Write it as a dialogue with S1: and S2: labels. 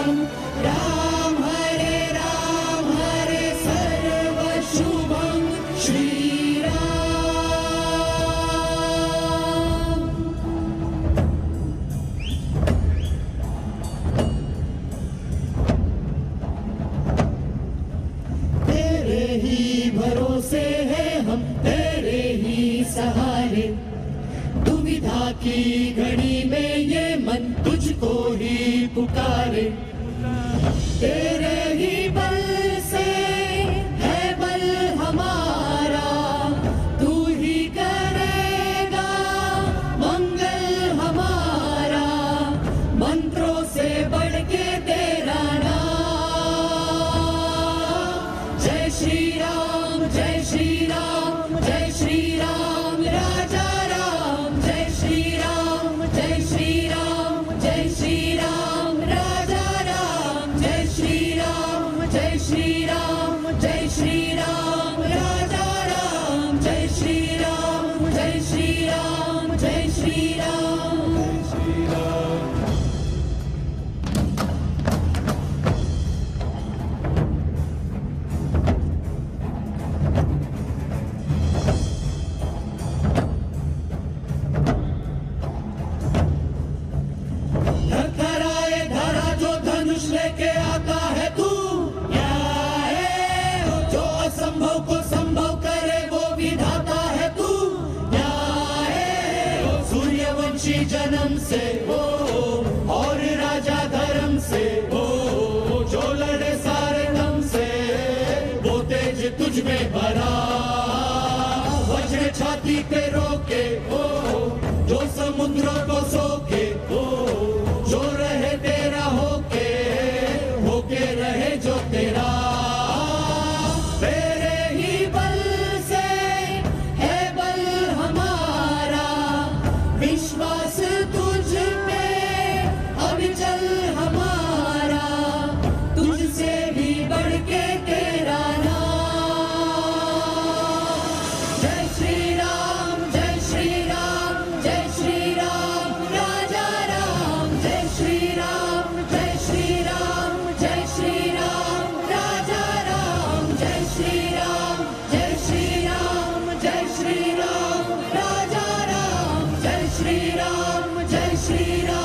S1: राम हरे सर्व शुभम श्री राम। तेरे ही भरोसे है हम, तेरे ही सहारे, दुविधा की घड़ी में ये मन तुझको ही पुकारे। तेरे ही बल से है बल हमारा, तू ही करेगा मंगल हमारा, मंत्रों से बढ़ के तेरा नाम। जय श्री राम, जय श्री राम, जय श्री राम राजा राम। जय श्री राम, जय श्री राम, जय श्री राम राजा राम। जय श्री राम, जय श्री राम, जय श्री राम राजा राम। जय श्री राम, जय श्री राम, जय श्री राम। धराए धरा जो धनुष लेके आता है तू, क्या है जो असंभव को संभव करे वो विधाता है तू, क्या है सूर्यवंशी जन्म से वो और राजा धर्म से वो, जो लड़े सारे दम से वो तेज तुझ में भरा, वज्र छाती पे रोके वो, जो समुद्रों को सोके वो, जो रहे तेरा होके रहे जो तेरा। तेरे ही बल से है बल हमारा, विश्वास तुझ पे अविचल हमारा, तुझसे भी बढ़ के तेरा नाम। जय श्री राम, जय श्री राम, जय श्री राम राजा राम। जय श्री राम, जय श्री राम, जय श्री राम राजा राम। जय श्री राम, जय श्री राम, जय श्री राम राजा राम। जय श्री राम, जय श्री राम।